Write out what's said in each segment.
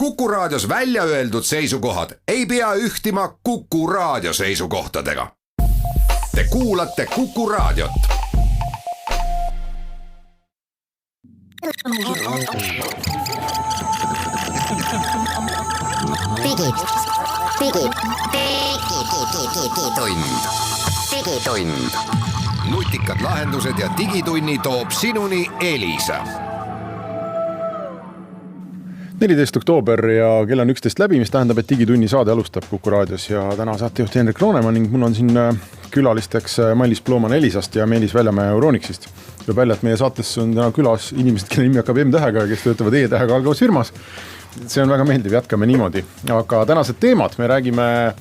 Kuku Raadios välja öeldud seisukohad ei pea ühtima Kuku Raadio seisukohtadega. Te kuulate Kuku Raadiot. Digitund. Nutikad lahendused ja digitunni toob sinuni Elisa. 14. oktoober ja kell on 11 läbi, mis tähendab, et digitunni saade alustab Kuku Raadios ja täna saatejuht Hendrik Roonemaa ning mul on siin külalisteks Mailis Plooman Elisast ja Meelis Väljamäe Euronixist. Tuleb välja, et meie saates on täna külas inimesed, kelle nimi hakkab M-tähega, kes töötavad E-tähega algavas firmas. See on väga meeldiv, jätkame niimoodi. Aga tänased teemad, me räägime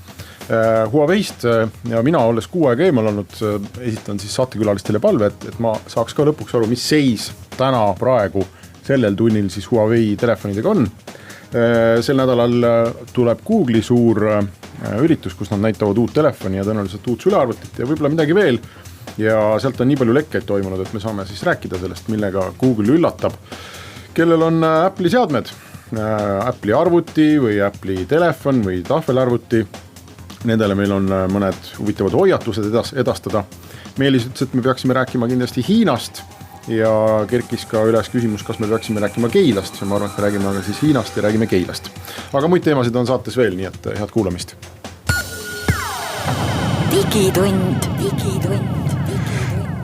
Huawei'st ja mina olles kuu aega eemal olnud, esitan siis saatekülalistele palve, et ma saaks ka lõpuks aru, mis seis täna praegu sellel tunnil siis Huawei telefonidega on. Sel nädalal tuleb Google'i suur üritus, kus nad näitavad uut telefoni ja tõenäoliselt uut sülearvutit ja võib-olla midagi veel. Ja sealt on nii palju lekkeid toimunud, et me saame siis rääkida sellest, millega Google üllatab. Kellel on Apple'i seadmed, Apple'i arvuti või Apple'i telefon või tahvelarvuti. Nendele meil on mõned huvitavad hoiatused edastada. Meelis ütles, et me peaksime rääkima kindlasti Hiinast. Ja kerkis ka üles küsimus, kas me peaksime rääkima Keilast. Ja ma arvan, et me räägime aga siis Hiinast ja räägime Keilast. Aga muid teemasid on saates veel, nii et head kuulamist. Digitund.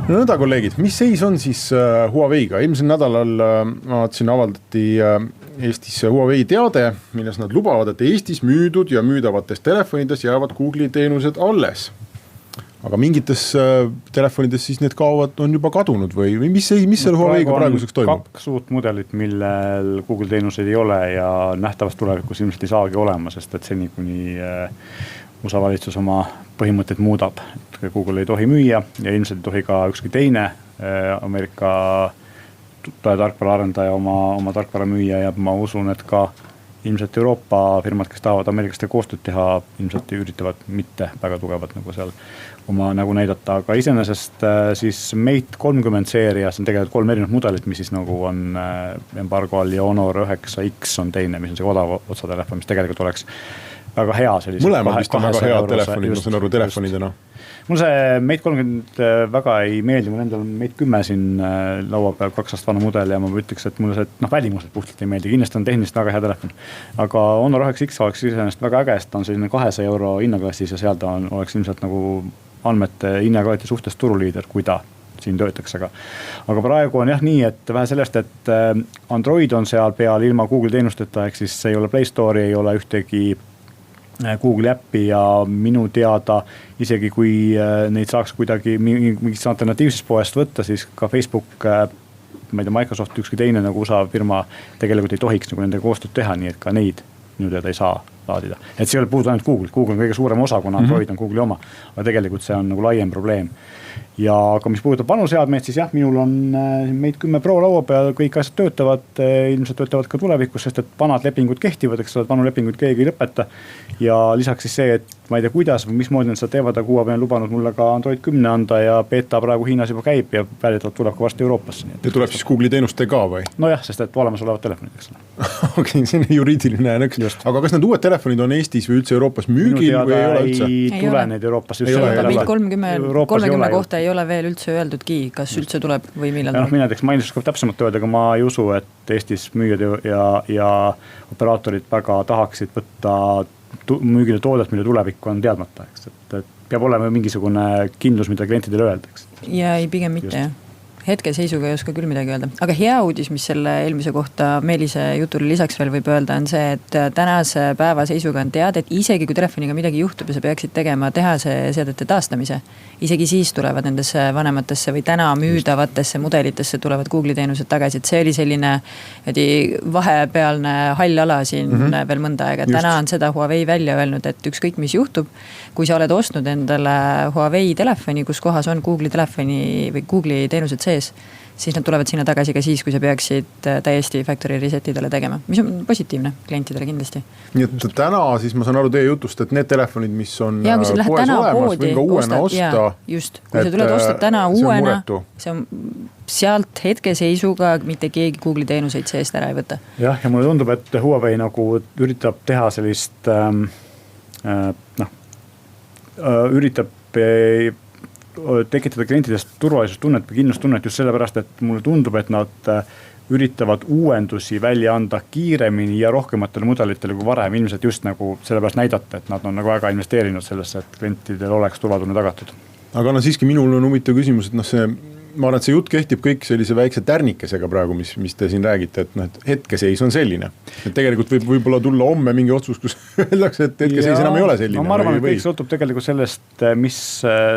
No nõnda, kolleegid, mis seis on siis Huawei'ga? Eelmisel nädalal avaldati Eestis Huawei teade, milles nad lubavad, et Eestis müüdud ja müüdavates telefonides jäävad Google'i teenused alles. Aga mingites telefonides siis need kaovad on juba kadunud või mis seal Huawei'ga praeguseks toimub? 2 uut mudelit, millel Google teenuseid ei ole ja nähtavast tulevikus ilmselt ei saagi olema, sest et seni kuni USA valitsus oma põhimõtteid muudab. Et Google ei tohi müüa ja ilmselt ei tohi ka ükski teine Ameerika tarkvara arendaja oma tarkvara müüa ja ma usun, et ka ilmselt Euroopa firmad, kes tahavad Ameerikaste koostööd teha, ilmselt üritavad mitte väga tugevat nagu seal oma nagu näidata, aga iseenesest siis Mate 30 seerias on tegelikult 3 erinevat mudelit, mis siis nagu on embargo all ja Honor 9X on teine, mis on see odav otsatelefon, mis tegelikult oleks väga hea. Mõlemad vist on väga hea telefonid, ma saan aru telefonidena. Mul see Mate 30 väga ei meeldi, mul endal on Mate 10 siin laua peal 2 aastat vana mudel ja ma ütleks, et mulle see välimuselt puhtalt ei meeldi, kindlasti on tehniliselt väga hea telefon. Aga Honor 9X oleks iseenesest väga äge, ta on selline 200 euro hinnaklassis ja seal ta oleks ilmselt nagu andmete hinnakvaliteedi suhtes turuliider, kui ta siin töötaks. Aga praegu on jah nii, et vähe sellest, et Android on seal peal ilma Google teenusteta, ehk siis ei ole Play Store, ei ole ühtegi Google appi ja minu teada isegi kui neid saaks kuidagi mingist alternatiivsest poest võtta, siis ka Facebook, ma ei tea, Microsoft, ükski teine nagu USA firma tegelikult ei tohiks nagu nendega koostööd teha, nii et ka neid minu teada ei saa laadida. Et see ei ole puudu ainult Google, Google on kõige suurem osa, kuna Android on Google'i oma, aga tegelikult see on nagu laiem probleem. Ja aga mis puudutab vanu seadmeid, siis jah, minul on Mate 10 Pro laua peal, kõik asjad töötavad, ilmselt töötavad ka tulevikus, sest et vanad lepingud kehtivad, eks ole, vanu lepinguid keegi ei lõpeta. Ja lisaks siis see, et ma ei tea, kuidas või mismoodi nad seda teevad, aga Huawei on lubanud mulle ka Android 10 anda ja beta praegu Hiinas juba käib ja väidetavalt tuleb ka varsti Euroopasse. Ja tuleb siis Google'i teenuste ka või? No jah, sest et olemas olevad telefonid, eks ole. Okei, see on juriidiline nõks. Aga kas need uued telefonid on Eestis või üldse Euroopas müügil või ei ole üldse? Ei tule neid Euroopas. Mate 30 kohta ei ole veel üldse öeldudki, kas üldse tuleb või millal tuleb. Mina näiteks mainis ka täpsemalt öelda, aga ma ei usu, et Eestis müüjad ja operaatorid väga tahaksid võtta müügile toodet, mille tulevik on teadmata. Et peab olema mingisugune kindlus, mida klientidele öeldaks. Ja ei, pigem mitte jah. Hetke seisuga ei oska küll midagi öelda. Aga hea uudis, mis selle eelmise kohta Meelise jutule lisaks veel võib öelda, on see, et tänase päeva seisuga on teada, et isegi kui telefoniga midagi juhtub ja sa peaksid tegema tehase seadete taastamise, isegi siis tulevad nendesse vanematesse või täna müüdavatesse mudelitesse tulevad Google'i teenused tagasi. Et see oli selline vahepealne hall ala siin veel mõnda aega. Täna on seda Huawei välja öelnud, et ükskõik mis juhtub, kui sa oled ostnud endale Huawei telefoni, kus kohas on Google'i telefoni või Google'i teenused sees, siis nad tulevad sinna tagasi ka siis, kui sa peaksid täiesti factory resetidele tegema, mis on positiivne klientidele kindlasti. Nii et täna siis ma saan aru teie jutust, et need telefonid, mis on ja, kui sa lähed poes täna olemas, poodi, võin ka uuena osta. Just, kui sa tuled ostad täna uuena, see on sealt hetkeseisuga mitte keegi Google'i teenuseid seest ära ei võta. Ja mulle tundub, et Huawei nagu üritab teha sellist üritab tekitada klientidest turvalisustunnet või kindlustunnet just sellepärast, et mulle tundub, et nad üritavad uuendusi välja anda kiiremini ja rohkematele mudelitele kui varem, ilmselt just nagu sellepärast näidata, et nad on nagu väga investeerinud sellesse, et klientidel oleks turvatunne tagatud. Aga siiski minul on huvitav küsimus, et ma arvan, et see jutt kehtib kõik sellise väikse tärnikesega praegu, mis te siin räägite, et hetkeseis on selline. Et tegelikult võib-olla tulla homme mingi otsus, kus öeldakse, et hetkeseis enam ei ole selline. Ma arvan, et kõik sõltub tegelikult sellest, mis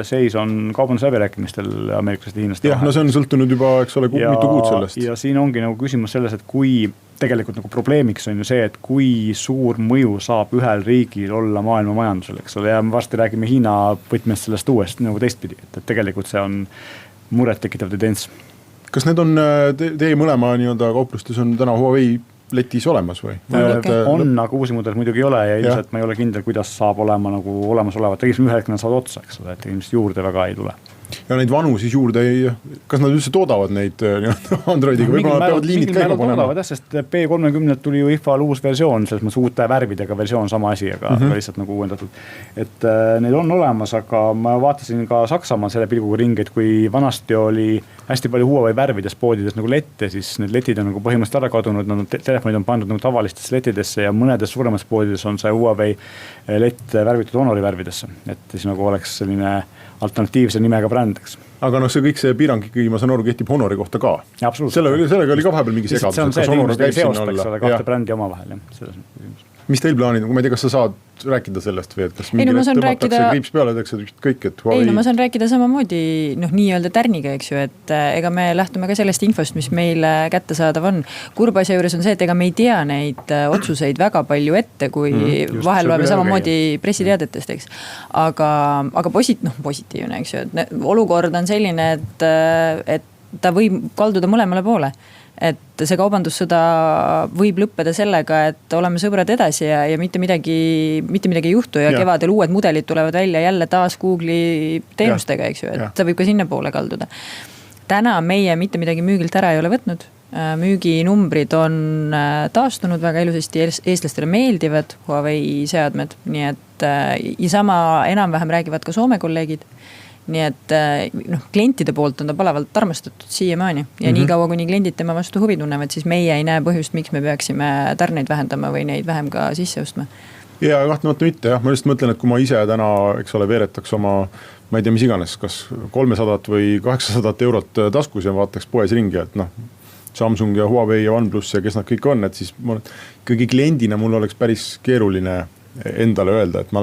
seis on kaubandusläbirääkimistel Ameerikast ja Hiinast. Jah, no see on sõltunud juba, eks ole, mitu kuud sellest. Ja siin ongi nagu küsimus selles, et kui tegelikult nagu probleemiks on ju see, et kui suur mõju saab ühel riigil olla maailma majandusel, eks ole, ja varsti räägime Hiina võtmest sellest uuest nagu teistpidi, et tegelikult see on muret tekitav tendents. Kas need on teie mõlema nii-öelda kauplustes on täna Huawei letis olemas või? On, aga uusi mudel muidugi ei ole ja ilmselt ma ei ole kindel, kuidas saab olema nagu olemasolevat. Tegelikult ühe hetkel nad saavad otsa, eks ole, et ilmselt juurde väga ei tule. Ja neid vanu siis juurde kas nad üldse toodavad neid Androidiga? Võib-olla nad peavad liinid käima panema? Sest P30 tuli ju IFA-l uus versioon, selles mõttes uute värvidega versioon, sama asi, aga lihtsalt nagu uuendatud. Et need on olemas, aga ma vaatasin ka Saksamaal selle pilguga ringi, et kui vanasti oli hästi palju Huawei värvides poodides nagu lette, siis need letid on nagu põhimõtteliselt ära kadunud, telefonid on pandud nagu tavalistesse letidesse ja mõnedes suuremas poodides on see Huawei lett värvitud Honori värvidesse, et siis nagu oleks selline alternatiivse nimega brändeks. Aga see kõik see piirang ikkagi, ma saan aru, kehtib Honori kohta ka. Sellega oli ka vahepeal mingi segadus. See on see, et seostaks kahte brändi oma vahel. Selles küsimus. Mis teil plaanid? Ma ei tea, kas sa saad rääkida sellest või et kas mingi tõmmatakse kriips peale, tehakse kõik, et Huawei... ma saan rääkida samamoodi nii-öelda tärniga, eks ju, et ega me lähtume ka sellest infost, mis meile kättesaadav on. Kurb asja juures on see, et ega me ei tea neid otsuseid väga palju ette, kui vahel loeme samamoodi pressiteadetest, eks. Aga positiivne, eks ju, et olukord on selline, et ta võib kalduda mõlemale poole. Et see kaubandussõda võib lõppeda sellega, et oleme sõbrad edasi ja mitte midagi ei juhtu ja kevadel uued mudelid tulevad välja jälle taas Google'i teenustega, eks ju, et see võib ka sinna poole kalduda. Täna meie mitte midagi müügilt ära ei ole võtnud. Müüginumbrid on taastunud väga ilusasti, eestlastele meeldivad Huawei seadmed, nii et ja sama enam-vähem räägivad ka Soome kolleegid. Nii et klientide poolt on ta palavalt armastatud siiamaani ja nii kaua, kuni kliendid tema vastu huvi tunnevad, siis meie ei näe põhjust, miks me peaksime tarneid vähendama või neid vähem ka sisse ostma. Ja kahtlemata mitte, jah. Ma just mõtlen, et kui ma ise täna, eks ole, veeretaks oma, ma ei tea, mis iganes, kas 300 või 800 eurot taskus ja vaataks poes ringi, et Samsung ja Huawei ja OnePlus ja kes nad kõik on, et siis ikkagi kliendina mul oleks päris keeruline endale öelda, et ma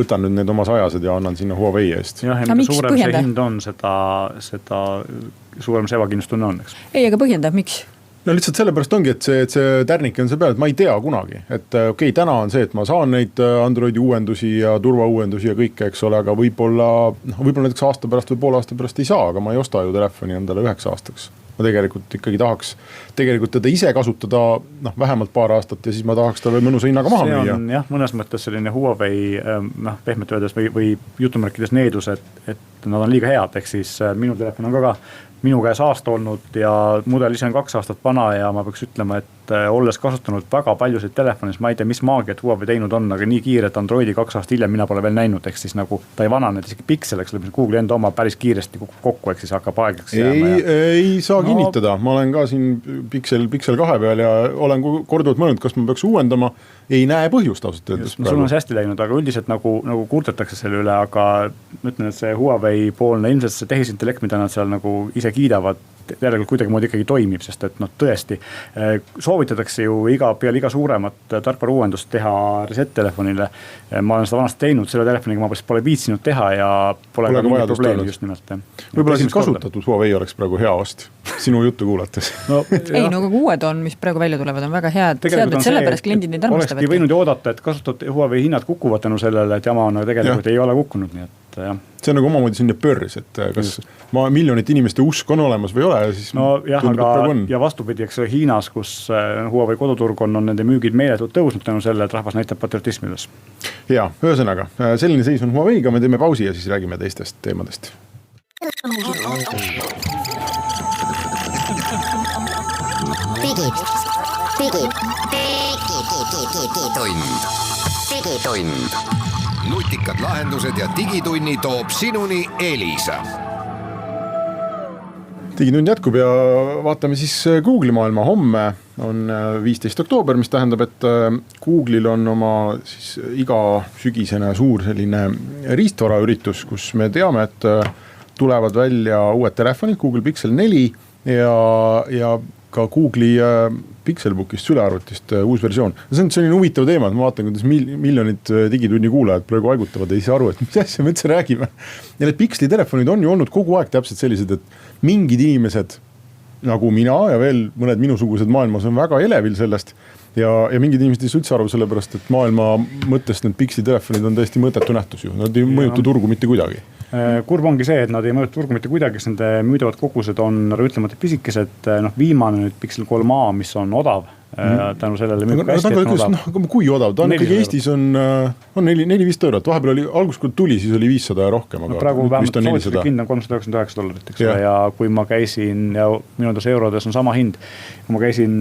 võtan nüüd need oma sajased ja annan sinna Huawei eest. Jah, ja suurem see hind on, seda suurem see ebakindlustunne on, eks? Ei, aga põhjendab, miks? No lihtsalt sellepärast ongi, et see tärnik on see peal, et ma ei tea kunagi. Et okei, täna on see, et ma saan neid Androidi uuendusi ja turvauuendusi ja kõike, eks ole, aga võib-olla näiteks aasta pärast või pool aasta pärast ei saa, aga ma ei osta ju telefoni endale 9 aastaks. Ma tegelikult ikkagi tahaks teda ise kasutada vähemalt paar aastat ja siis ma tahaks ta või mõnusa hinnaga maha müüa. See on jah, mõnes mõttes selline Huawei pehmet öeldes või jutumärkides needus, et nad on liiga head, ehk siis minu telefon on ka minu käes aasta olnud ja mudel ise on 2 aastat vana ja ma peaks ütlema, et olles kasutanud väga paljusid telefonis, ma ei tea, mis maagiat Huawei teinud on, aga nii kiire, et Androidi 2 aastat hiljem mina pole veel näinud, ehk siis nagu ta ei vanane, isegi Pixel, eks Google enda oma päris kiiresti kokku, ehk siis hakkab aegaks jääma. Ei saa kinnitada, ma olen ka siin Pixel 2 peal ja olen korduvalt mõelnud, kas ma peaks uuendama, ei näe põhjust ausalt öeldes. Sul on see hästi läinud, aga üldiselt nagu kurtetakse selle üle, aga ma ütlen, et see Huawei poolne, ilmselt see tehisintellekt, mida nad seal nagu ise kiidavad, järelikult kuidagi moodi ikkagi toimib, sest et tõesti soovitatakse ju peale iga suuremat tarkvara uuendust teha reset-telefonile. Ma olen seda vanasti teinud, selle telefoniga ma pole viitsinud teha ja pole ka mingit probleemi just nimelt. Võib-olla siis kasutatud Huawei oleks praegu hea ost, sinu juttu kuulates. Ei, no aga uued on, mis praegu välja tulevad, on väga head seadmed, sellepärast kliendid neid armastavad. Olekski võinud ju oodata, et kasutatud Huawei hinnad kukuvad tänu sellele, et jama on tegelikult ei ole kukkunud, nii et et jah. See on nagu omamoodi selline pörs, et kas miljonite inimeste usk on olemas või ei ole, siis no jah, aga ja vastupidi, eks Hiinas, kus Huawei koduturg on nende müügid meeletult tõusnud tänu selle, et rahvas näitab patriotismi üles. Ja, ühesõnaga, selline seis on Huaweiga, me teeme pausi ja siis räägime teistest teemadest. Digitund. Nutikad lahendused ja digitunni toob sinuni Elisa. Digitund jätkub ja vaatame siis Google'i maailma. Homme on 15. oktoober, mis tähendab, et Google'il on oma siis iga sügisene suur selline riistvaraüritus, kus me teame, et tulevad välja uued telefonid, Google Pixel 4 ja ka Google'i Pixelbookist sülearvutist uus versioon. See on selline huvitav teema, et ma vaatan, kuidas miljonid digitunni kuulajad praegu haigutavad ja ei saa aru, et mis asja me üldse räägime. Ja need Pixeli telefonid on ju olnud kogu aeg täpselt sellised, et mingid inimesed nagu mina ja veel mõned minusugused maailmas on väga elevil sellest ja mingid inimesed ei saa üldse aru sellepärast, et maailma mõttest need Pixeli telefonid on täiesti mõttetu nähtus ju. Nad ei mõjuta turgu mitte kuidagi. Kurb ongi see, et nad ei mõjuta turgu mitte kuidagi, sest nende müüdavad kogused on ütlemata pisikesed. Viimane nüüd Pixel 3a, mis on odav, tänu sellele müüb ka hästi, et on odav. Aga kui odav? Ta on ikkagi Eestis on 4-5 eurot. Vahepeal oli, alguses kui tuli, siis oli 500 ja rohkem. Aga praegu vähemalt soovitlik hind on $399, eks ole, ja kui ma käisin, ja minu arvates eurodes on sama hind, kui ma käisin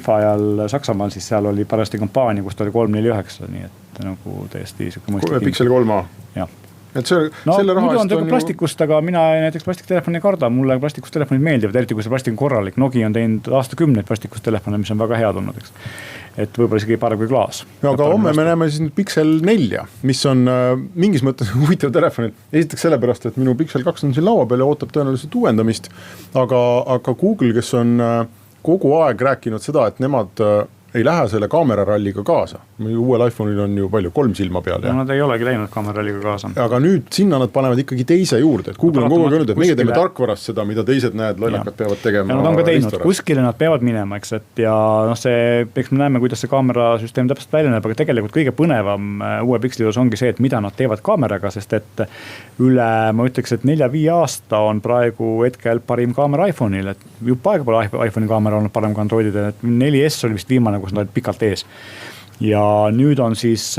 IFA ajal Saksamaal, siis seal oli parajasti kampaania, kus ta oli 349, nii et nagu täiesti mõistlik Pixel 3a? Jah. Et selle muidu on tegu plastikust, aga mina näiteks plastiktelefoni ei karda, mulle plastikust telefonid meeldivad, eriti kui see plastik on korralik. Nokia on teinud aastakümneid plastikust telefone, mis on väga hea tulnud, eks. Et võib-olla isegi parem kui klaas. Ja, aga homme me näeme siis Pixel 4, mis on mingis mõttes huvitav telefon. Esiteks sellepärast, et minu Pixel 2 on siin laua peal ja ootab tõenäoliselt uuendamist, aga Google, kes on kogu aeg rääkinud seda, et nemad ei lähe selle kaameraralliga kaasa. Uuel iPhone'il on ju palju 3 silma peal. Ja nad ei olegi läinud kaameraralliga kaasa. Aga nüüd sinna nad panevad ikkagi teise juurde. Et Google on kogu aeg öelnud, et meie teeme tarkvarast seda, mida teised näed, lollakad peavad tegema. Ja nad on ka teinud, kuskile nad peavad minema, eks, et ja eks me näeme, kuidas see kaamerasüsteem täpselt välja näeb, aga tegelikult kõige põnevam uue Pixeli juures ongi see, et mida nad teevad kaameraga, sest et ma ütleks, et 4-5 aasta on praegu hetkel parim kaamera iPhone'il, et juba aega pole iPhone'i kaamera olnud parem kui Androididel, et 4S oli vist viimane, kus nad olid pikalt ees. Ja nüüd on siis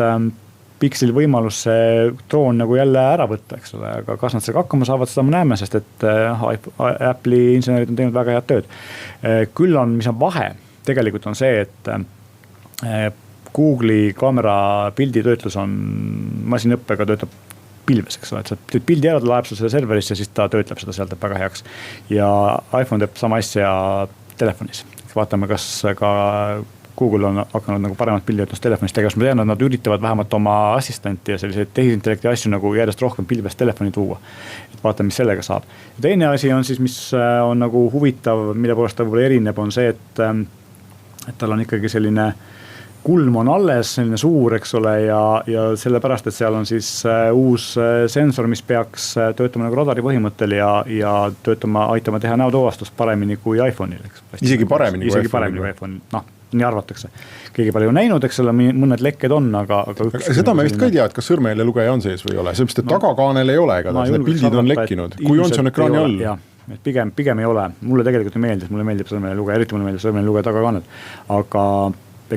Pixel võimalus see droon nagu jälle ära võtta, eks ole, aga kas nad sellega hakkama saavad, seda me näeme, sest et Apple'i insenerid on teinud väga head tööd. Küll on, mis on vahe, tegelikult on see, et Google'i kaamera pilditöötlus on masinõppega töötab pilves, eks ole, et sa pildi ära laeb selle serverisse, siis ta töötleb seda sealt väga heaks. Ja iPhone teeb sama asja telefonis. Vaatame, kas ka Google on hakanud nagu paremat pilditöötlust telefonist tegevust. Ma tean, et nad üritavad vähemalt oma assistenti ja selliseid tehisintellekti asju nagu järjest rohkem pilvest telefoni tuua. Et vaatame, mis sellega saab. Ja teine asi on siis, mis on nagu huvitav, mille poolest ta võib-olla erineb, on see, et tal on ikkagi selline kulm on alles, selline suur, eks ole, ja sellepärast, et seal on siis uus sensor, mis peaks töötama nagu radari põhimõttel ja aitama teha näotuvastust paremini kui iPhone'il. Isegi paremini kui iPhone'il. Noh, nii arvatakse. Keegi palju näinud, eks ole, mõned lekked on, aga seda me vist ka ei tea, et kas sõrmeile lugeja on sees või ei ole, sellepärast, et tagakaanel ei ole, need pildid on lekkinud. Kui on see on ekraani all? Pigem ei ole. Mulle tegelikult ei meeldis, mulle meeldib sõrmeile lugeja, eriti mulle meeldib sõrmeile lugeja tagakaanel. Aga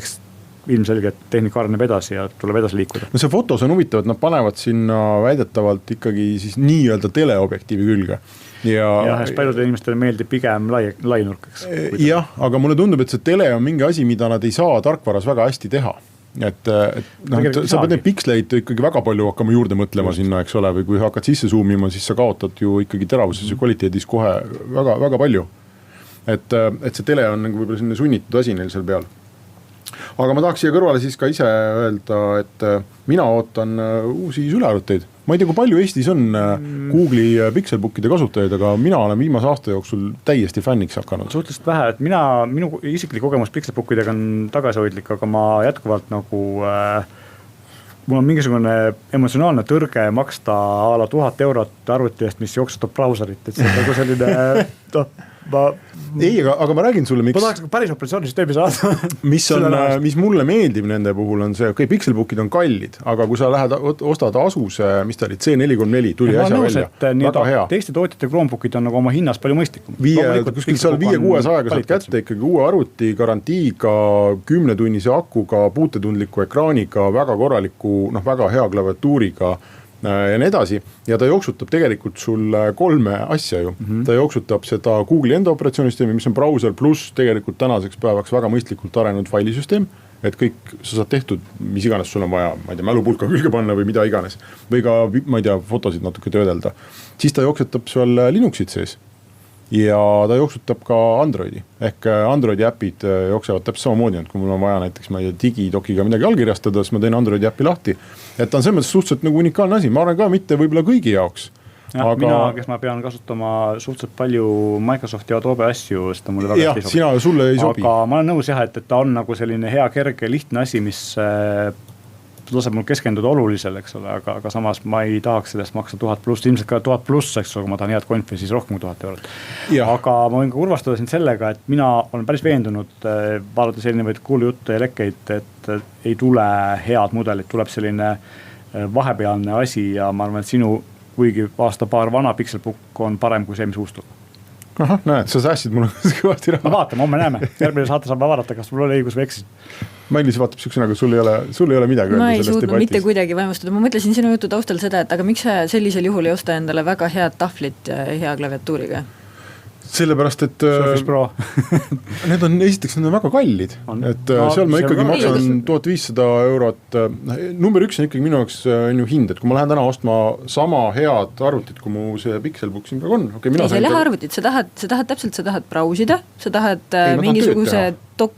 eks ilmselge, et tehnika areneb edasi ja tuleb edasi liikuda. No see fotos on huvitav, et nad panevad sinna väidetavalt ikkagi siis nii-öelda teleobjektiivi külge. Ja paljudele inimestele meeldib pigem lai nurkaks. Jah, aga mulle tundub, et see tele on mingi asi, mida nad ei saa tarkvaras väga hästi teha. Et sa pead neid piksleid ikkagi väga palju hakkama juurde mõtlema sinna, eks ole, või kui hakkad sisse zoomima, siis sa kaotad ju ikkagi teravuses ja kvaliteedis kohe väga, väga palju. Et see tele on nagu võib-olla selline sunnitud asi neil seal peal. Aga ma tahaks siia kõrvale siis ka ise öelda, et mina ootan uusi sülearvuteid. Ma ei tea, kui palju Eestis on Google'i Pixelbookide kasutajaid, aga mina olen viimase aasta jooksul täiesti fänniks hakanud. Suhteliselt vähe, et minu isiklik kogemus Pixelbookidega on tagasihoidlik, aga ma jätkuvalt nagu mul on mingisugune emotsionaalne tõrge maksta a la 1000 eurot arvuti eest, mis jooksutab brauserit, et see on nagu selline ei, aga ma räägin sulle, miks. Ma tahaks päris operatsioonisüsteemi saada. mis mulle meeldib nende puhul on see, okei, Pixelbookid on kallid, aga kui sa lähed ostad Asuse, mis ta oli, C434, tuli äsja välja, väga hea. Teiste tootjate Chromebookid on nagu oma hinnas palju mõistlikum. Kuskil seal 5-600 saad kätte ikkagi uue arvuti, garantiiga, 10-tunnise akuga, puutetundliku ekraaniga, väga korraliku, väga hea klaviatuuriga ja nii edasi ja ta jooksutab tegelikult sul 3 asja ju. Ta jooksutab seda Google'i enda operatsioonisüsteemi, mis on browser pluss tegelikult tänaseks päevaks väga mõistlikult arenenud failisüsteem, et kõik sa saad tehtud, mis iganes sul on vaja, ma ei tea, mälupulka külge panna või mida iganes või ka, ma ei tea, fotosid natuke töödelda. Siis ta jooksutab seal Linuxit sees ja ta jooksutab ka Androidi ehk Androidi äpid jooksevad täpselt samamoodi, kui mul on vaja näiteks ma ei tea, digidokiga midagi allkirjastada, siis ma teen Androidi äppi lahti, et ta on selles mõttes suhteliselt nagu unikaalne asi, ma arvan ka mitte võib-olla kõigi jaoks. Ja, aga... Mina, kes ma pean kasutama suhteliselt palju Microsofti ja Adobe asju, seda mulle väga hästi sobi. Sulle ei sobi. Aga ma olen nõus jah, et ta on nagu selline hea, kerge, lihtne asi, mis laseb mul keskenduda olulisele, eks ole, aga samas ma ei tahaks sellest maksa 1000+, ilmselt ka 1000+, eks ole, kui ma tahan head konfi, siis rohkem 1000 eurot. Aga ma võin ka kurvastada siin sellega, et mina olen päris veendunud, vaadates erinevaid kuulujuttu ja lekkeid, et ei tule head mudelit, tuleb selline vahepealne asi ja ma arvan, et sinu kuigi aasta-paar vana Pixelbook on parem kui see, mis uus tuleb. Ahah, näed, sa säästsid mulle kõvasti raha. No vaatame, homme näeme. Järgmine saate saab vaadata, kas mul oli õigus või eksis. Mailis vaatab sükesena, aga sul ei ole midagi. Ma ei suutnud mitte kuidagi vaimustada. Ma mõtlesin sinu jutu taustal seda, et aga miks sa sellisel juhul ei osta endale väga head tahvlit hea klaviatuuriga? Sellepärast, et Surface Pro. need on väga kallid, et seal ma ikkagi maksan 1500 eurot. Number 1 on ikkagi minu jaoks ju hind, et kui ma lähen täna ostma sama head arvutit, kui mu see Pixelbook siin praegu on. Ei, sa ei lähe arvutit, sa tahad brausida, sa tahad mingisuguse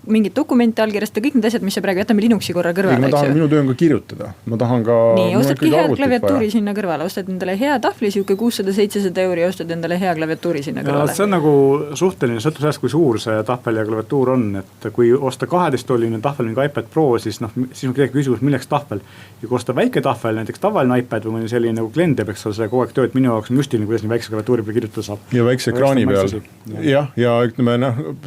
mingid dokumente allkirjastada, kõik need asjad, mis sa praegu jätame Linuxi korra kõrvale. Ma tahan minu töö on ka kirjutada, ma tahan ka... Nii, ostadki hea klaviatuuri sinna kõrvale, ostad endale hea tahvli, siuke 600-700 euri ja ostad endale hea klaviatuuri sinna kõrvale. See on nagu suhteline, sõltub sellest, kui suur see tahvel ja klaviatuur on, et kui osta 12-tolline tahvel mingi iPad Pro, siis on kedagi küsimus, milleks tahvel. Ja kui osta väike tahvel, näiteks tavaline iPad või mõni selline nagu Glen teeb, eks ole, selle kogu aeg tööd, minu jaoks on müstiline, kuidas nii väikse klaviatuuri peal kirjutada saab. Ja väikse ekraani peal. Ja ütleme,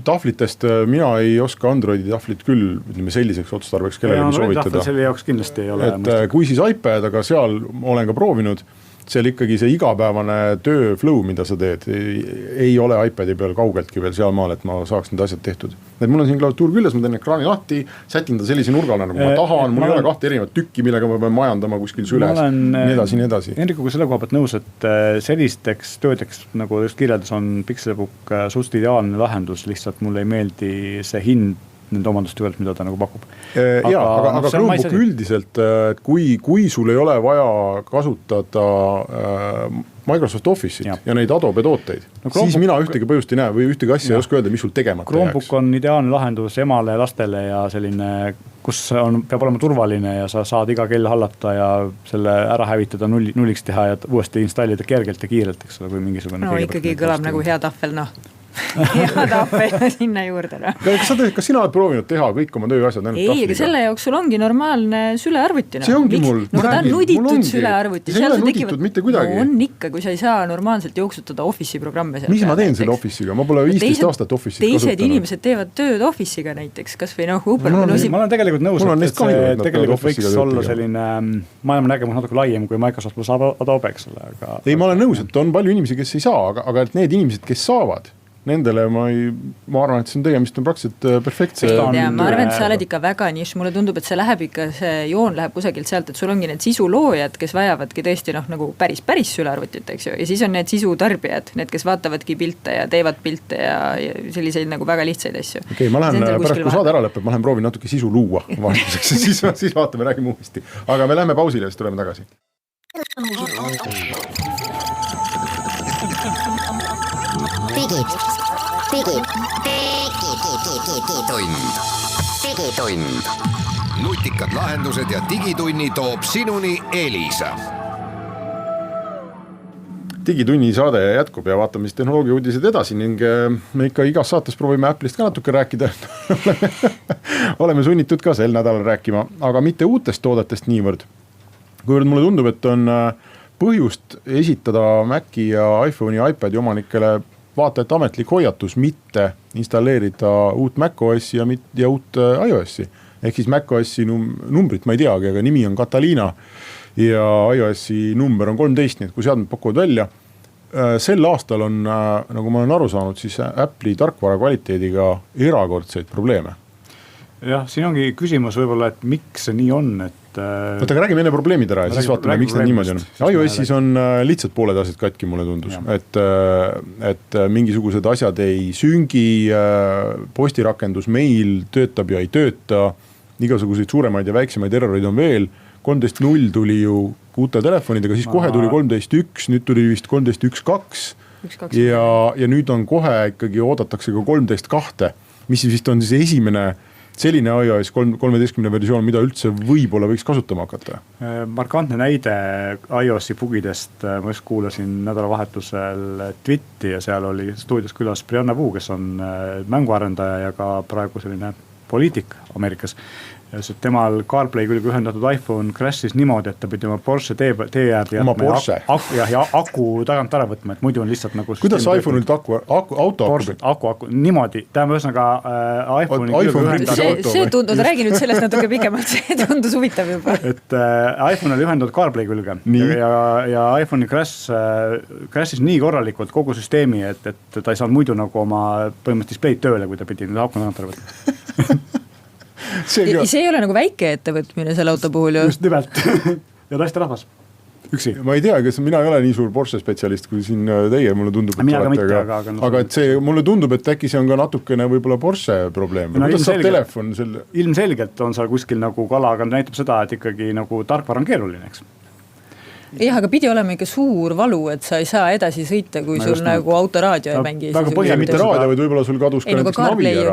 tahvlitest mina ei oska Androidi tahvlit küll, ütleme selliseks otstarbeks kellelegi soovitada. Selle jaoks kindlasti ei ole. Et kui siis iPad, aga seal olen ka proovinud, seal ikkagi see igapäevane töö flow, mida sa teed, ei ole iPadi peal kaugeltki veel seal maal, et ma saaks need asjad tehtud. Et mul on siin klaviatuur küljes, ma teen ekraani lahti, sätin ta sellise nurgale, nagu ma tahan, mul ei ole 2 erinevat tükki, millega ma pean majandama kuskil süles, nii edasi. Henrikuga selle koha pealt nõus, et sellisteks töödeks, nagu just kirjeldas, on Pixelbook suhteliselt ideaalne lahendus, lihtsalt mulle ei meeldi see hind nende omanduste ühelt, mida ta nagu pakub. Aga Chromebook üldiselt, et kui sul ei ole vaja kasutada Microsoft Office'it ja neid Adobe tooteid, siis mina ühtegi põhjust ei näe või ühtegi asja ei oska öelda, mis sul tegemata Chromebook on ideaalne lahendus emale, lastele ja selline, kus peab olema turvaline ja sa saad iga kell hallata ja selle ära hävitada, nulliks teha ja uuesti installida kergelt ja kiirelt, eks ole, kui mingisugune... No ikkagi kõlab nagu hea tahvel, hea tahvel sinna juurde. Kas sina oled proovinud teha kõik oma tööasjad ainult tahvliga? Ei, aga selle jaoks sul ongi normaalne sülearvutina. See ongi mul. No ta on nuditud sülearvuti. See ei ole nuditud mitte kuidagi. No on ikka, kui sa ei saa normaalselt jooksutada Office'i programme. Mis ma teen selle Office'iga? Ma pole 15 aastat Office'it kasutanud. Teised inimesed teevad tööd Office'iga näiteks, kas või Ma olen tegelikult nõus, et see tegelikult võiks olla selline maailma nägemus natuke laiem kui Microsoft plus Adobe, eks ole. Ei, ma olen nõus, et on palju inimesi, kes ei saa, aga et need inimesed, kes saavad, nendele ma arvan, et see on tegemist on praktiliselt perfektse. Ma arvan, et sa oled ikka väga niš, mulle tundub, et see joon läheb kusagilt sealt, et sul ongi need sisuloojad, kes vajavadki tõesti nagu päris sülearvutit, eks ju, ja siis on need sisutarbijad, need, kes vaatavadki pilte ja teevad pilte ja selliseid nagu väga lihtsaid asju. Okei, ma lähen pärast, kui saade ära lõpeb, ma lähen proovin natuke sisu luua vahetuseks, siis vaatame, räägime uuesti. Aga me lähme pausile ja siis tuleme tagasi. Digitund. Nutikad lahendused ja digitunni toob sinuni Elisa. Digitunni saade jätkub ja vaatame siis tehnoloogia uudised edasi ning me ikka igas saates proovime Apple'ist ka natuke rääkida. Oleme sunnitud ka sel nädalal rääkima, aga mitte uutest toodetest niivõrd. Kuivõrd mulle tundub, et on põhjust esitada Maci ja iPhone'i ja iPadi omanikele vaata, et ametlik hoiatus mitte installeerida uut macOS-i ja uut iOS-i. Ehk siis macOS-i numbrit ma ei teagi, aga nimi on Catalina ja iOS-i number on 13, nii et kui seadmed pakuvad välja. Sel aastal on, nagu ma olen aru saanud, siis Apple'i tarkvara kvaliteediga erakordseid probleeme. Jah, siin ongi küsimus võib-olla, et miks see nii on, et Võtta, aga räägime enne probleemid ära ja siis vaatame, miks need niimoodi on. iOS-is on lihtsalt pooled asjad katki, mulle tundus. Et mingisugused asjad ei süngi, postirakendus, mail töötab ja ei tööta, igasuguseid suuremaid ja väiksemaid erroreid on veel. 13.0 tuli ju uute telefonidega, siis kohe tuli 13.1, nüüd tuli vist 13.1.2 ja nüüd on kohe ikkagi oodatakse ka 13.2, mis vist on siis esimene selline iOS 13 versioon, mida üldse võib-olla võiks kasutama hakata. Markantne näide iOS-i bugidest, ma just kuulasin nädalavahetusel Twitti ja seal oli stuudios külas Brianna Wu, kes on mänguarendaja ja ka praegu selline poliitik Ameerikas. Ja temal CarPlay külge ühendatud iPhone crashis niimoodi, et ta pidi oma Porsche tee äärde ja aku tagant ära võtma, et muidu on lihtsalt nagu... Kuidas iPhone'ilt auto niimoodi, tähendab ühesõnaga iPhone'i külge ühendatud... See tundus, räägi nüüd sellest natuke pikemalt, see tundus huvitav juba. Et iPhone oli ühendatud CarPlay külge ja iPhone'i crashis nii korralikult kogu süsteemi, et ta ei saanud muidu nagu oma põhimõtteliselt display'd tööle, kui ta pidi nüüd aku tagant ära võtma. See ei ole nagu väike ettevõtmine selle auto puhul ju. Just nimelt. Ja naiste rahvas. Üksi. Ma ei tea, kas mina ei ole nii suur Porsche spetsialist kui siin teie, mulle tundub, aga et see, mulle tundub, et äkki see on ka natukene võib-olla Porsche probleem. Kuidas saab telefon selle... Ilmselgelt on seal kuskil nagu kala, aga näitab seda, et ikkagi nagu tarkvara on keeruline, eks. Jah, aga pidi olema ikka suur valu, et sa ei saa edasi sõita, kui sul nagu autoraadio ei mängi. Mitte raadio, vaid võib-olla sul kadus ka näiteks navi ära.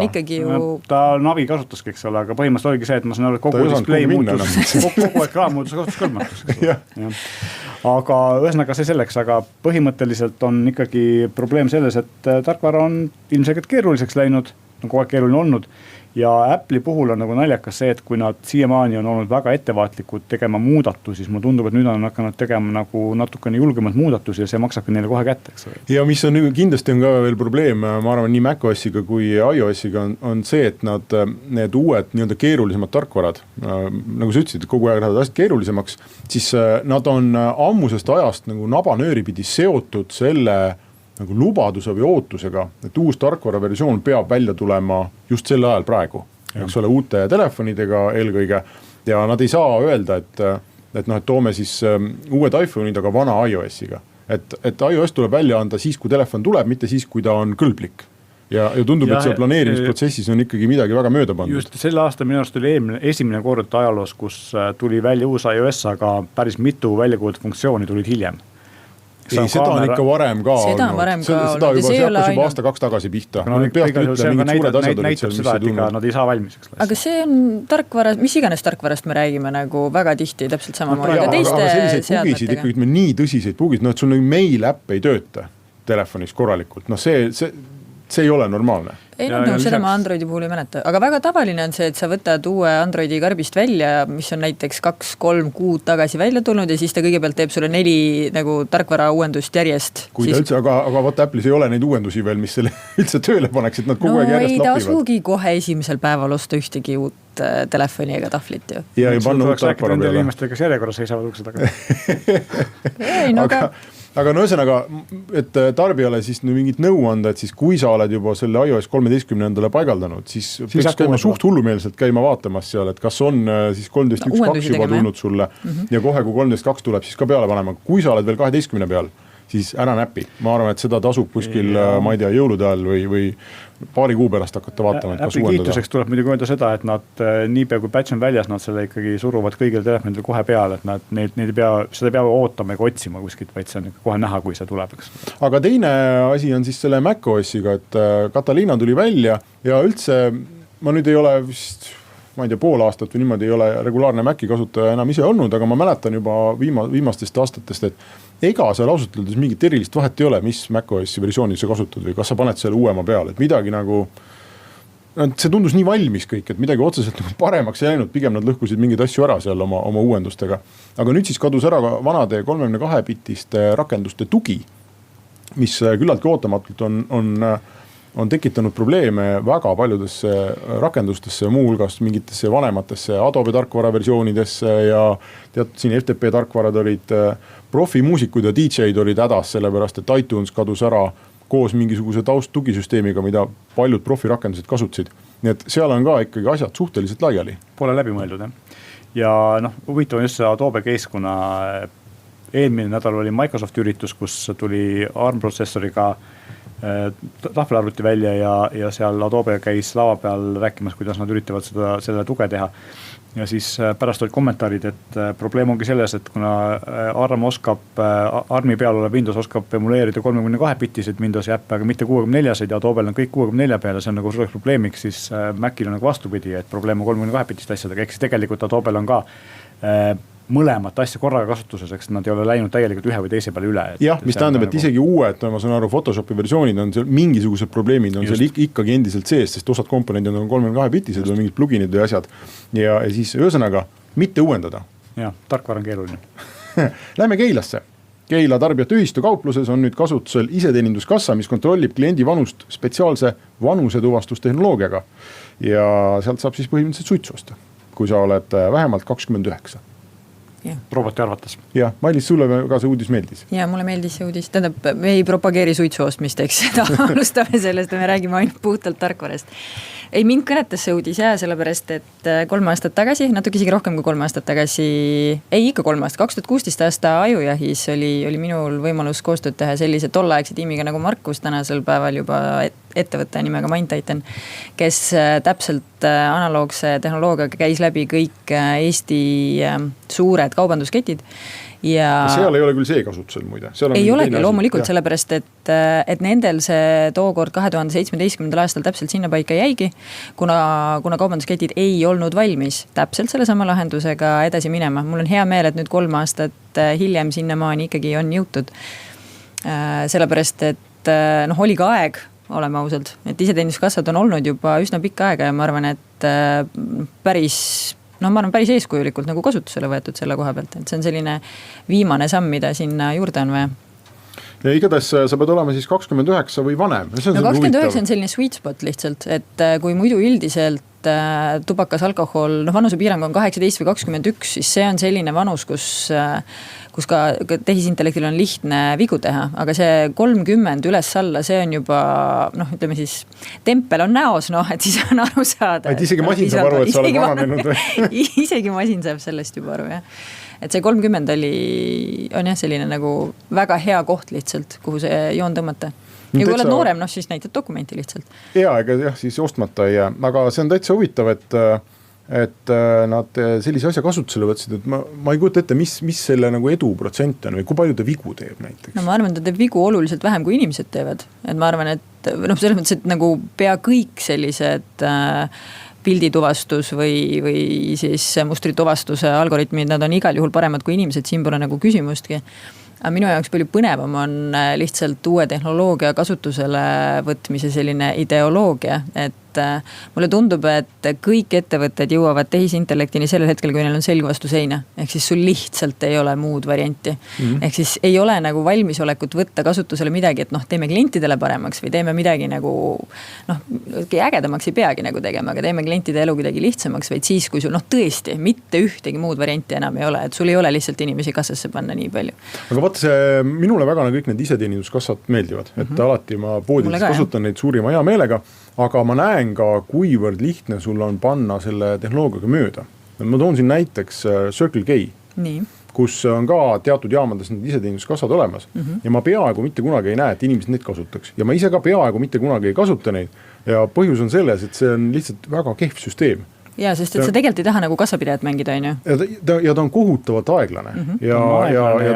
Ta navi kasutaski, eks ole, aga põhimõtteliselt oligi see, et ma saan aru, et kogu display muutus, kogu ekraan muutus kasutuskõlbmatuks. Aga ühesõnaga see selleks, aga põhimõtteliselt on ikkagi probleem selles, et tarkvara on ilmselgelt keeruliseks läinud, on kogu aeg keeruline olnud. Ja Apple'i puhul on nagu naljakas see, et kui nad siiamaani on olnud väga ettevaatlikud tegema muudatusi, siis mulle tundub, et nüüd on hakanud tegema nagu natukene julgemalt muudatusi ja see maksabki neile kohe kätte. Ja mis on kindlasti on ka veel probleem, ma arvan, nii macOS-iga kui iOS-iga on see, et need uued nii-öelda keerulisemad tarkvarad, nagu sa ütlesid, kogu aeg lähevad asjad keerulisemaks, siis nad on ammusest ajast nagu nabanööri pidi seotud selle nagu lubaduse või ootusega, et uus tarkvara versioon peab välja tulema just sel ajal praegu, eks ole, uute telefonidega eelkõige ja nad ei saa öelda, et toome siis uued iPhone'id, aga vana iOS-iga. Et iOS tuleb välja anda siis, kui telefon tuleb, mitte siis, kui ta on kõlblik. Ja tundub, et see planeerimisprotsessis on ikkagi midagi väga mööda pandud. Just sel aastal minu arust oli esimene kord ajaloos, kus tuli välja uus iOS, aga päris mitu väljakuulutatud funktsiooni tulid hiljem. Ei, seda on ikka varem ka olnud. Seda juba hakkas aasta 2 tagasi pihta. Näitab seda, et ikka nad ei saa valmis. Aga see on tarkvara, mis iganes tarkvarast me räägime nagu väga tihti täpselt samamoodi. Aga selliseid bugisid ikkagi nii tõsiseid bugid, et sul mail äpp ei tööta telefonis korralikult. See ei ole normaalne. Ei, seda ma Androidi puhul ei mäleta. Aga väga tavaline on see, et sa võtad uue Androidi karbist välja, mis on näiteks 2-3 kuud tagasi välja tulnud ja siis ta kõigepealt teeb sulle 4 nagu tarkvara uuendust järjest. Kui ta üldse, aga vaata Apple'is ei ole neid uuendusi veel, mis selle üldse tööle paneksid, nad kogu aeg järjest lapivad. No ei tasugi kohe esimesel päeval osta ühtegi uut telefoni ega tahvlit ju. Ja ei panna uut tarkvara peale. Inimestele, kes järjekorras seisavad ukse taga. Aga no ühesõnaga, et tarbijale siis mingit nõu anda, et siis kui sa oled juba selle iOS 13 paigaldanud, siis peaks käima suht hullumeelselt käima vaatamas seal, et kas on siis 13.1.2 juba tulnud sulle ja kohe kui 13.2 tuleb siis ka peale panema. Kui sa oled veel 12 peal, siis ära näpi. Ma arvan, et seda tasub kuskil, ma ei tea, jõulude ajal või paari kuu pärast hakata vaatama, et kas uuendada. Kiituseks tuleb muidugi öelda seda, et nad niipea kui patch on väljas, nad selle ikkagi suruvad kõigil telefonidel kohe peale, et neid ei pea, seda ei pea ootama ega otsima kuskilt, vaid see on kohe näha, kui see tuleb. Aga teine asi on siis selle macOS-iga, et Catalina tuli välja ja üldse ma nüüd ei ole vist, ma ei tea, pool aastat või niimoodi ei ole regulaarne Maci kasutaja enam ise olnud, aga ma mäletan juba viimastest aastatest, et ega seal ausalt öeldes mingit erilist vahet ei ole, mis macOS-i versioonil sa kasutad või kas sa paned selle uuema peale, et midagi nagu, see tundus nii valmis kõik, et midagi otseselt paremaks ei läinud, pigem nad lõhkusid mingeid asju ära seal oma uuendustega. Aga nüüd siis kadus ära vanade 32-bitiste rakenduste tugi mis küllaltki ootamatult on tekitanud probleeme väga paljudesse rakendustesse, muuhulgas mingitesse vanematesse Adobe tarkvara versioonidesse ja teatud siin FTP tarkvarad olid, profimuusikud ja DJ-d olid hädas, sellepärast et iTunes kadus ära koos mingisuguse tausttugisüsteemiga, mida paljud profirakendused kasutasid. Nii et seal on ka ikkagi asjad suhteliselt laiali. Pole läbi mõeldud, ja huvitav on just see Adobe case, kuna eelmine nädal oli Microsofti üritus, kus tuli ARM protsessoriga tahvelarvuti välja ja seal Adobe käis lava peal rääkimas, kuidas nad üritavad sellele tuge teha. Ja siis pärast olid kommentaarid, et probleem ongi selles, et kuna ARMi peal olev Windows oskab emuleerida 32-bitised Windowsi äppe, aga mitte 64-sed ja Adobel on kõik 64 peale, see on nagu suureks probleemiks, siis Macil on nagu vastupidi, et probleem on 32-bitist asjadega, eks tegelikult Adobel on ka mõlemat asja korraga kasutuses, eks nad ei ole läinud täielikult ühe või teise peale üle. Jah, mis tähendab, et isegi uued, ma saan aru, Photoshopi versioonid on seal mingisugused probleemid, on seal ikkagi endiselt sees, sest osad komponendid on 32-bitised või mingid pluginid või asjad. Ja siis ühesõnaga, mitte uuendada. Jah, tarkvara on keeruline. Lähme Keilasse. Keila tarbijate ühistu kaupluses on nüüd kasutusel iseteeninduskassa, mis kontrollib kliendi vanust spetsiaalse vanusetuvastustehnoloogiaga. Ja sealt saab siis põhimõtteliselt suitsu osta, kui sa oled vähemalt 29. Roboti arvates. Ja, Mailis, sulle ka see uudis meeldis? Ja, mulle meeldis see uudis. Tähendab, me ei propageeri suitsu ostmist, eks seda alustame sellest, me räägime ainult puhtalt tarkvarast. Ei, mind kõnetas see uudis sellepärast, et 3 aastat tagasi, natuke isegi rohkem kui 3 aastat tagasi, ikka 3 aastat, 2016 aasta Ajujahis oli minul võimalus koostööd teha sellise tollaegse tiimiga nagu Markus, tänasel päeval juba ettevõtte nimega MindTitan, kes täpselt analoogse tehnoloogiaga käis läbi kõik Eesti suured kaubandusketid. Ja seal ei ole küll see kasutusel muide. Ei olegi loomulikult sellepärast, et nendel see tookord 2017. aastal täpselt sinna paika jäigi, kuna kaubandusketid ei olnud valmis täpselt selle sama lahendusega edasi minema. Mul on hea meel, et nüüd 3 aastat hiljem sinnamaani ikkagi on jõutud. Sellepärast, et oli ka aeg, oleme ausalt, et iseteeninduskassad on olnud juba üsna pikka aega ja ma arvan, et päris eeskujulikult nagu kasutusele võetud selle koha pealt, et see on selline viimane samm, mida sinna juurde on vaja. Ja igatahes sa pead olema siis 29 või vanem. 29 on selline sweet spot lihtsalt, et kui muidu üldiselt tubakas, alkohol, vanusepiirang on 18 või 21, siis see on selline vanus, kus ka tehisintellektil on lihtne vigu teha, aga see 30 üles alla, see on juba, ütleme siis, tempel on näos, et siis on aru saada. Et isegi masin saab aru, et sa oled vananenud või? Isegi masin saab sellest juba aru, jah. Et see 30 on jah selline nagu väga hea koht lihtsalt, kuhu see joon tõmmata. Ja kui oled noorem, siis näitad dokumenti lihtsalt. Ja, ega jah, siis ostmata ei jää. Aga see on täitsa huvitav, et nad sellise asja kasutusele võtsid, et ma ei kujuta ette, mis selle nagu edu protsent on või kui palju ta vigu teeb näiteks? Ma arvan, et ta teeb vigu oluliselt vähem, kui inimesed teevad. Et ma arvan, et selles mõttes, et nagu pea kõik sellised pildituvastus või siis mustrituvastuse algoritmid, nad on igal juhul paremad kui inimesed, siin pole nagu küsimustki. Aga minu jaoks palju põnevam on lihtsalt uue tehnoloogia kasutusele võtmise selline ideoloogia, et mulle tundub, et kõik ettevõtted jõuavad tehisintellektini sellel hetkel, kui neil on selg vastu seina. Ehk siis sul lihtsalt ei ole muud varianti. Ehk siis ei ole nagu valmisolekut võtta kasutusele midagi, et teeme klientidele paremaks või teeme midagi nagu, ägedamaks ei peagi nagu tegema, aga teeme klientide elu kuidagi lihtsamaks, vaid siis, kui sul tõesti mitte ühtegi muud varianti enam ei ole, et sul ei ole lihtsalt inimesi kassasse panna nii palju. Aga vaata see, minule väga kõik need iseteeninduskassad meeldivad, et alati ma poodides kasutan neid suurima hea meelega, aga ma näen ka, kuivõrd lihtne sul on panna selle tehnoloogiaga mööda. Ma toon siin näiteks Circle K, kus on ka teatud jaamades need iseteeninduskassad olemas ja ma peaaegu mitte kunagi ei näe, et inimesed neid kasutaks. Ja ma ise ka peaaegu mitte kunagi ei kasuta neid ja põhjus on selles, et see on lihtsalt väga kehv süsteem. Ja, sest et sa tegelikult ei taha nagu kassapidajat mängida, on ju? Ja ta on kohutavalt aeglane ja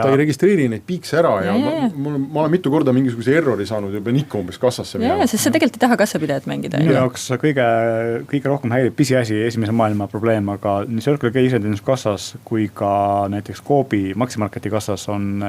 ta ei registreeri neid piikse ära ja ma olen mitu korda mingisuguse errori saanud ja pean ikka umbes kassasse minema. Ja, sest sa tegelikult ei taha kassapidajat mängida. Minu jaoks kõige rohkem häirib pisiasi esimese maailma probleem, aga nii Circle K iseteeninduskassas kui ka näiteks Coopi Maximarketi kassas on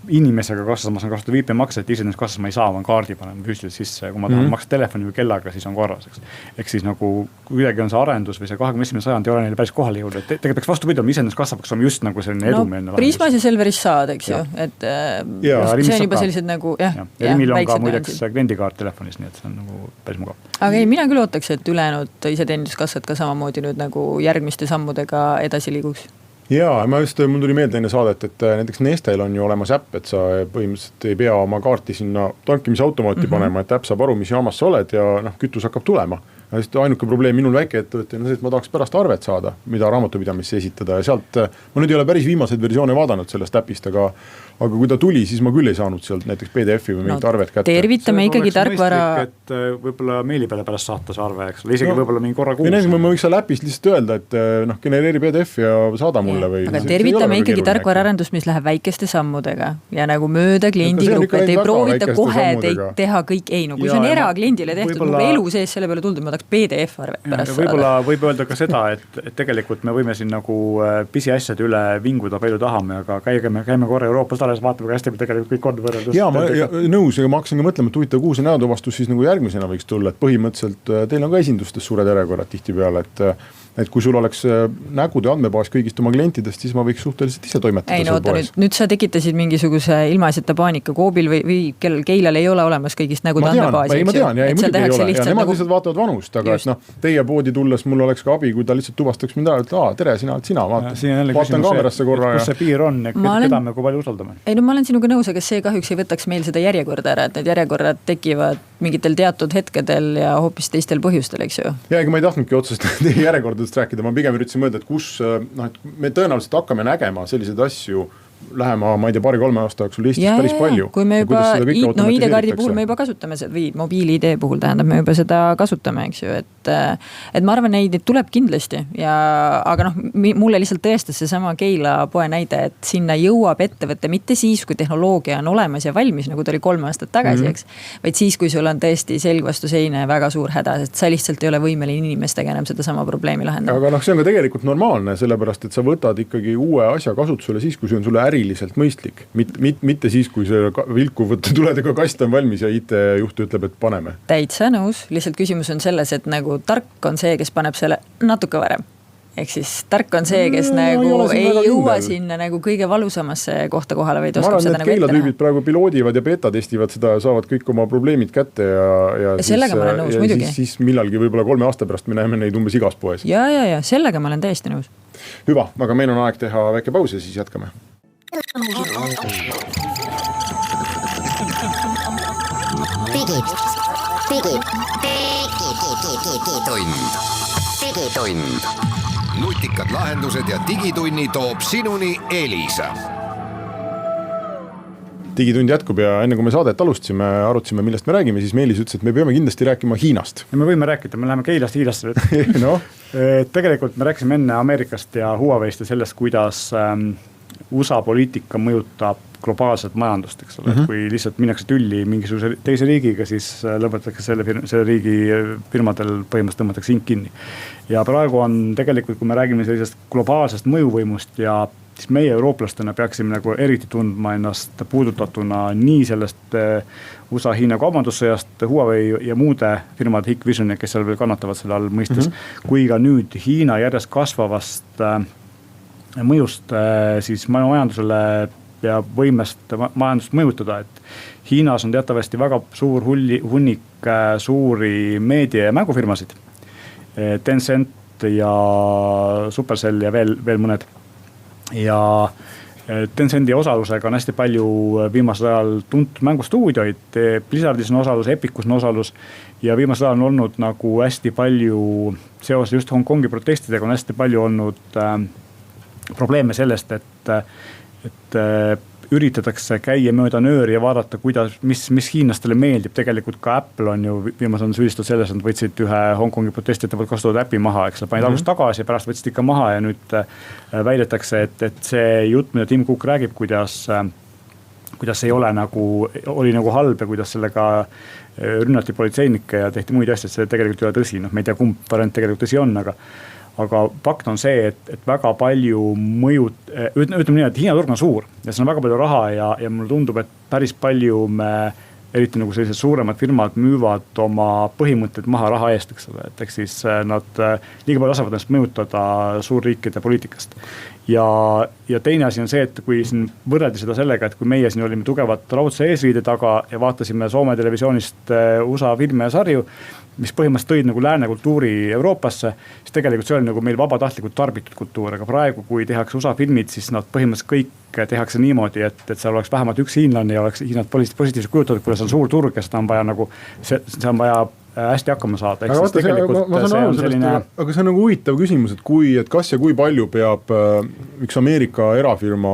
inimesega kassas ma saan kasutada VPN-makset, iseenesest kassas ma ei saa, ma kaardi panen füüsiliselt sisse ja kui ma tahan maksta telefoni või kellaga, siis on korras, eks. Ehk siis nagu kuidagi on see arendus või see 21. sajand ei ole neile päris kohale jõudnud, et tegelikult peaks vastupidi, iseenesest kassa peaks olema just nagu selline edumeelne. Prismas ja Selveris saad, eks ju, et see on juba sellised nagu Rimil on ka muideks kliendikaart telefonis, nii et see on nagu päris mugav. Aga ei, mina küll ootaks, et ülejäänud iseteeninduskassad ka samamoodi nüüd nagu järgmiste sammudega edasi liiguks. Jaa, mul tuli meelde enne saadet, et näiteks Nestel on ju olemas äpp, et sa põhimõtteliselt ei pea oma kaarti sinna tankimisautomaati panema, et äpp saab aru, mis jaamas sa oled ja kütus hakkab tulema. Ainuke probleem minul väikeettevõttel on see, et ma tahaks pärast arvet saada, mida raamatupidamisse esitada ja sealt, ma nüüd ei ole päris viimaseid versioone vaadanud sellest äpist, aga kui ta tuli, siis ma küll ei saanud sealt näiteks PDF-i või mingit arvet kätte. Tervitame ikkagi tarkvara. Et võib-olla meili peale pärast saata see arve, eks, isegi võib-olla mingi korra kuus. Või näiteks ma võiks seal äpist lihtsalt öelda, et genereeri PDF ja saada mulle või. Aga tervitame ikkagi tarkvaraarendust, mis läheb väikeste sammudega ja nagu mööda kliendigruppe, et ei proovita kohe teha kõik ei. Kui see on erakliendile tehtud, mul elu sees selle peale tulnud, ma tahaks PDF-arvet pärast saada. Võib-olla võib öelda ka seda, et tegelikult me võime siin nagu pisiasjade üle vinguda palju tahame, aga käime korra Euroopas alles, vaatame, hästi tegelikult kõik on võrreldus. Jaa, ma nõus, aga ma hakkasin ka mõtlema, et huvitav, kuhu see näotuvastus siis nagu järgmisena võiks tulla, et põhimõtteliselt teil on ka esindustes suured järjekorrad tihtipeale, et kui sul oleks nägude andmebaas kõigist oma klientidest, siis ma võiks suhteliselt ise toimetada. Ei, no, nüüd sa tekitasid mingisuguse ilmaasjata paanika Koobil või Keilal ei ole olemas kõigist nägude andmebaasi. Ma tean, ja muidugi ei ole. Ja nemad lihtsalt vaatavad vanust, aga et teie poodi tulles mul oleks ka abi, kui ta lihtsalt tuvastaks mind ära, et tere, sina, vaatan kaamerasse korra. Kus see piir on ja keda me kui palju usaldame? Ei, no ma olen sinuga nõus, aga see kahjuks ei võtaks meil seda järjekorda ära, et need järjekorrad tekivad mingitel teatud hetkedel ja hoopis teistel põhjustel, eks ju. Ja ega ma ei tahtnudki otsest teie järjekordadest rääkida, ma pigem üritasin mõelda, et kus, et me tõenäoliselt hakkame nägema selliseid asju lähema, ma ei tea, 2-3 aasta jooksul Eestis päris palju. Kui me juba, ID-kaardi puhul me juba kasutame seda, või mobiil-ID puhul tähendab, me juba seda kasutame, eks ju, et ma arvan, neid tuleb kindlasti, aga mulle lihtsalt tõestas see sama Keila poe näide, et sinna jõuab ettevõtte mitte siis, kui tehnoloogia on olemas ja valmis, nagu ta oli 3 aastat tagasi, eks, vaid siis, kui sul on tõesti selg vastu seina väga suur häda, sest sa lihtsalt ei ole võimeline inimestega enam seda sama probleemi lahendada. Aga see on ka tegelikult normaalne, sellepärast, et sa võtad ikkagi uue asja kasutusele siis, kui see on sulle äriliselt mõistlik, mitte siis, kui see vilkuvõtte tuledega kast on valmis ja IT-juht ütleb, et paneme. Täitsa nõus, lihtsalt küsimus on selles, et nagu tark on see, kes paneb selle natuke varem. Ehk siis tark on see, kes ei jõua sinna nagu kõige valusamasse kohta kohale, vaid oskab seda nagu ette näha. Keila tüübid praegu piloodivad ja beta testivad seda, saavad kõik oma probleemid kätte ja sellega ma olen nõus, muidugi. Siis millalgi võib-olla 3 aasta pärast me näeme neid umbes igas poes. Ja, sellega ma olen täiesti nõus. Hüva, aga meil on aeg teha väike paus ja siis jätkame. Digitund. Nutikad lahendused ja digitunni toob sinuni Elisa. Digitund jätkub ja enne kui me saadet alustasime, arutasime, millest me räägime, siis Meelis ütles, et me peame kindlasti rääkima Hiinast. Ja me võime rääkida, me läheme Keilast Hiinasse. Tegelikult me rääkisime enne Ameerikast ja Huawei'st ja sellest, kuidas USA poliitika mõjutab globaalset majandust, eks ole. Kui lihtsalt minnakse tülli mingisuguse teise riigiga, siis lõpetatakse selle riigi firmadel põhimõtteliselt tõmmatakse hing kinni. Ja praegu on tegelikult, kui me räägime sellisest globaalsest mõjuvõimust ja siis meie eurooplastena peaksime nagu eriti tundma ennast puudutatuna nii sellest USA-Hiina kaubandussõjast, Huawei ja muude firmade Hikvision, kes seal veel kannatavad selle all mõistes, kui ka nüüd Hiina järjest kasvavast mõjust siis majandusele ja võimest majandust mõjutada, et Hiinas on teatavasti väga suur hunnik suuri meedia- ja mängufirmasid, Tencent ja Supercell ja veel mõned. Ja Tencendi osalusega on hästi palju viimasel ajal tuntud mängustuudioid, Blizzardis on osalus, Epicus on osalus ja viimasel ajal on olnud nagu hästi palju, seoses just Hongkongi protestidega on hästi palju olnud probleeme sellest, et üritatakse käia mööda nööri ja vaadata, mis hiinlastele meeldib. Tegelikult ka Apple on ju viimasel on süüdistatud selles, et nad võtsid ühe Hongkongi protestijate poolt kasutatud äpi maha, eks panid algust tagasi ja pärast võtsid ikka maha ja nüüd väidetakse, et see jutt, mida Tim Cook räägib, kuidas ei ole oli nagu halb ja kuidas sellega rünnati politseinikke ja tehti muid asju, et see tegelikult ei ole tõsi. Me ei tea, kumb variant tegelikult tõsi on, aga fakt on see, et väga palju ütleme nii, et Hiina turg on suur ja see on väga palju raha ja mulle tundub, et päris palju eriti nagu sellised suuremad firmad müüvad oma põhimõtted maha raha eest, eks ole, et eks siis nad liiga palju lasavad ennast mõjutada suurriikide poliitikast. Ja teine asi on see, et kui siin võrreldi seda sellega, et kui meie siin olime tugevad raudse eesriide taga ja vaatasime Soome televisioonist USA filme ja sarju, mis põhimõtteliselt tõid nagu lääne kultuuri Euroopasse, siis tegelikult see oli nagu meil vabatahtlikult tarbitud kultuur, aga praegu, kui tehakse USA filmid, siis nad põhimõtteliselt kõik tehakse niimoodi, et seal oleks vähemalt üks hiinlane ja oleks Hiinat positiivselt kujutatud, kui see on suur turg ja seda on vaja nagu, see on vaja hästi hakkama saada. Aga vaata, ma saan aru sellest, aga see on nagu huvitav küsimus, et kas ja kui palju peab üks Ameerika erafirma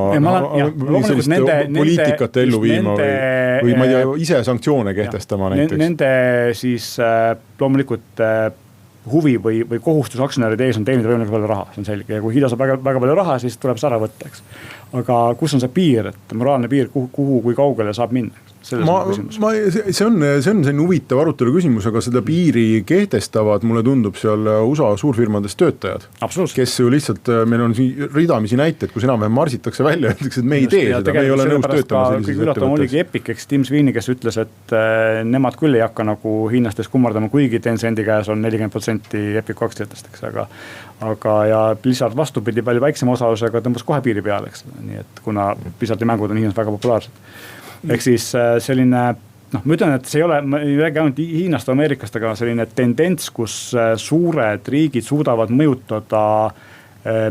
poliitikate ellu viima või ma ei tea, ise sanktsioone kehtestama näiteks. Nende siis loomulikult huvi või kohustus aktsionäride ees on teenida võimalikult palju raha, see on selge. Ja kui Hiina saab väga palju raha, siis tuleb see ära võtta, eks. Aga kus on see piir, et moraalne piir, kuhu kui kaugele saab minna? See on selline huvitav arutelu küsimus, aga seda piiri kehtestavad, mulle tundub seal USA suurfirmades töötajad, kes ju lihtsalt, meil on ridamisi näiteid, kus enam-vähem marsitakse välja, öeldakse, et me ei tee seda, me ei ole nõus töötama sellises ettevõttes. Oligi Epic, eks Tim Sweeney, kes ütles, et nemad küll ei hakka nagu hinnastes kummardama, kuigi Tencendi käes on 40% Epic aktsiatest, eks, aga ja Blizzard vastupidi palju väiksema osalusega tõmbas kohe piiri peale, eks, nii et kuna Blizzardi mängud on Hiinas väga populaarsed. Ehk siis selline, ma ütlen, et see ei ole, ma ei räägi ainult Hiinast või Ameerikast, aga selline tendents, kus suured riigid suudavad mõjutada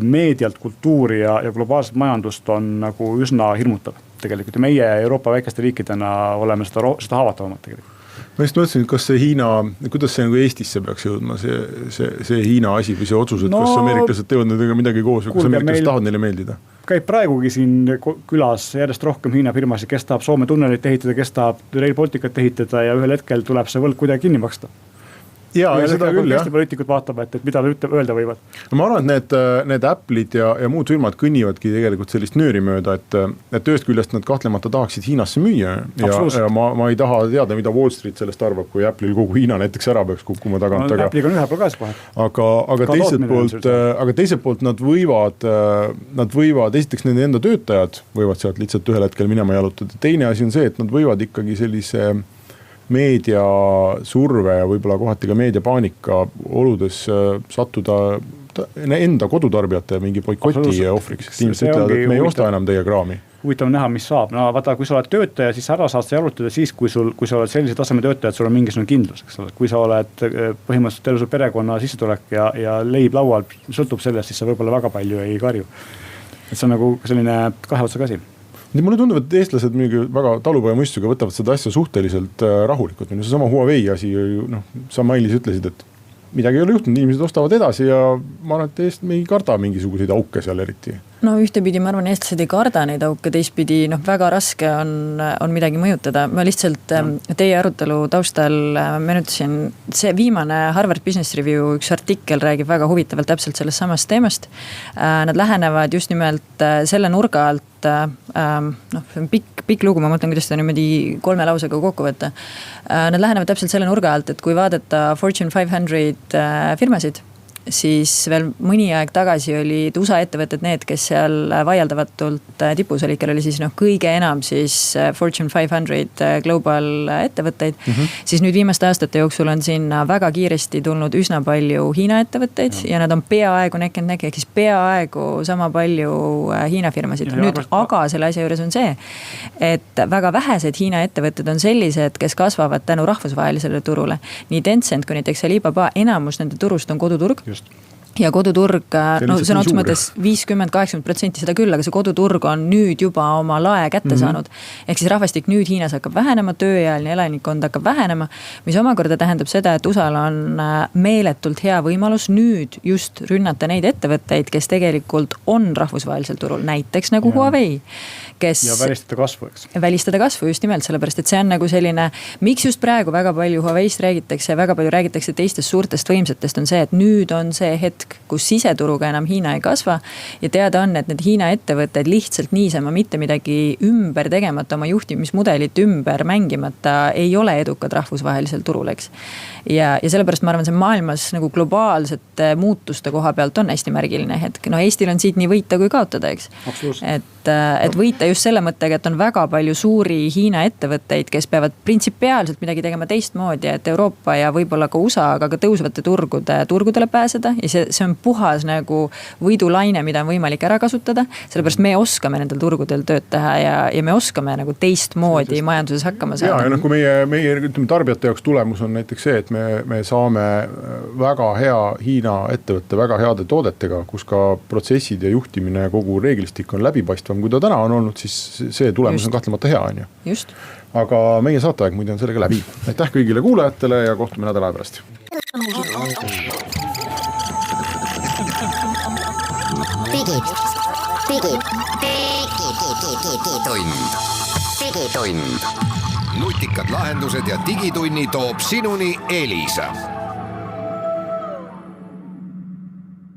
meedialt kultuuri ja globaalset majandust on nagu üsna hirmutav tegelikult. Ja meie Euroopa väikeste riikidena oleme seda haavatavamad tegelikult. Ma just mõtlesin, et kas see Hiina, kuidas see nagu Eestisse peaks jõudma, see Hiina asi või see otsus, et kas ameeriklased teevad nendega midagi koos või kas ameeriklased tahavad neile meeldida? Käib praegugi siin külas järjest rohkem Hiina firmasid, kes tahab Soome tunnelit ehitada, kes tahab Rail Balticut ehitada ja ühel hetkel tuleb see võlg kuidagi kinni maksta. Ja seda küll, jah. Poliitikud vaatavad, et mida ta öelda võivad. Ma arvan, et need Apple'id ja muud firmad kõnnivadki tegelikult sellist nööri mööda, et ühest küljest nad kahtlemata tahaksid Hiinasse müüa. Ja ma ei taha teada, mida Wall Street sellest arvab, kui Apple'il kogu Hiina näiteks ära peaks kukkuma tagant. Apple'iga on ühe pool kohe. Aga teiselt poolt nad võivad, esiteks nende enda töötajad võivad sealt lihtsalt ühel hetkel minema jalutada. Teine asi on see, et nad võivad ikkagi sellise meedia surve ja võib-olla kohati ka meediapaanika oludes sattuda enda kodutarbijate mingi boikoti ohvriks. Inimesed ütlevad, et me ei osta enam teie kraami. Huvitav näha, mis saab. No vaata, kui sa oled töötaja, siis ära saad sa jalutada siis, kui sa oled sellise taseme töötaja, et sul on mingisugune kindlus. Kui sa oled põhimõtteliselt terve su perekonna sissetulek ja leib laual sõltub sellest, siis sa võib-olla väga palju ei karju. Et see on nagu selline kahe otsa kasi. Mulle tundub, et eestlased väga talupoja mõistusega võtavad seda asja suhteliselt rahulikult. See sama Huawei asi, sa Mailis ütlesid, et midagi ei ole juhtunud, inimesed ostavad edasi ja ma arvan, et me ei karda mingisuguseid auke seal eriti. No ühtepidi ma arvan, eestlased ei karda neid auke, teistpidi väga raske on midagi mõjutada. Ma lihtsalt teie arutelu taustal menutasin, see viimane Harvard Business Review üks artikkel räägib väga huvitavalt täpselt sellest samast teemast. Nad lähenevad just nimelt selle nurga alt, see on pikk lugu, ma mõtlen, kuidas seda niimoodi 3 lausega kokku võtta. Nad lähenevad täpselt selle nurga alt, et kui vaadata Fortune 500 firmasid, siis veel mõni aeg tagasi olid USA ettevõtted need, kes seal vaieldavatult tipus oli, kellel oli siis kõige enam siis Fortune 500 global ettevõtteid, siis nüüd viimaste aastate jooksul on sinna väga kiiresti tulnud üsna palju Hiina ettevõtteid ja nad on peaaegu nekk, ehk siis peaaegu sama palju Hiina firmasid. Nüüd, aga selle asja juures on see, et väga vähesed Hiina ettevõtted on sellised, kes kasvavad tänu rahvusvahelisele turule. Nii Tencent kui näiteks Alibaba, enamus nende turust on koduturg. Ja koduturg, see on otsa mõttes 50-80% seda küll, aga see koduturg on nüüd juba oma lae kätte saanud. Ehk siis rahvastik nüüd Hiinas hakkab vähenema, tööealine elanikkond hakkab vähenema, mis omakorda tähendab seda, et USAl on meeletult hea võimalus nüüd just rünnata neid ettevõtteid, kes tegelikult on rahvusvahelisel turul, näiteks nagu Huawei. Ja välistada kasvu, eks? Välistada kasvu just nimelt, sellepärast, et see on nagu selline, miks just praegu väga palju Huaweist räägitakse ja väga palju räägitakse teistest suurtest võimsatest on see, et nüüd on see hetk hetk, kus siseturuga enam Hiina ei kasva ja teada on, et need Hiina ettevõtted lihtsalt niisama mitte midagi ümber tegemata, oma juhtimismudelit ümber mängimata ei ole edukad rahvusvahelisel turul, eks. Ja sellepärast ma arvan, see maailmas nagu globaalsete muutuste koha pealt on hästi märgiline hetk. No Eestil on siit nii võita kui kaotada, eks. Et võita just selle mõttega, et on väga palju suuri Hiina ettevõtteid, kes peavad printsipiaalselt midagi tegema teistmoodi, et Euroopa ja võib-olla ka USA, aga ka tõusvate turgudele pääseda ja see on puhas nagu võidulaine, mida on võimalik ära kasutada, sellepärast me oskame nendel turgudel tööd teha ja me oskame nagu teistmoodi majanduses hakkama saada. Ja kui meie tarbijate jaoks tulemus on näiteks see, et me saame väga hea Hiina ettevõtte väga heade toodetega, kus ka protsessid ja juhtimine ja kogu reeglistik on läbipaistvam, kui ta täna on olnud, siis see tulemus on kahtlemata hea, on ju. Just. Aga meie saateaeg muide on sellega läbi. Aitäh kõigile kuulajatele ja kohtume nädala pärast. Digitund. Nutikad lahendused ja digitunni toob sinuni Elisa.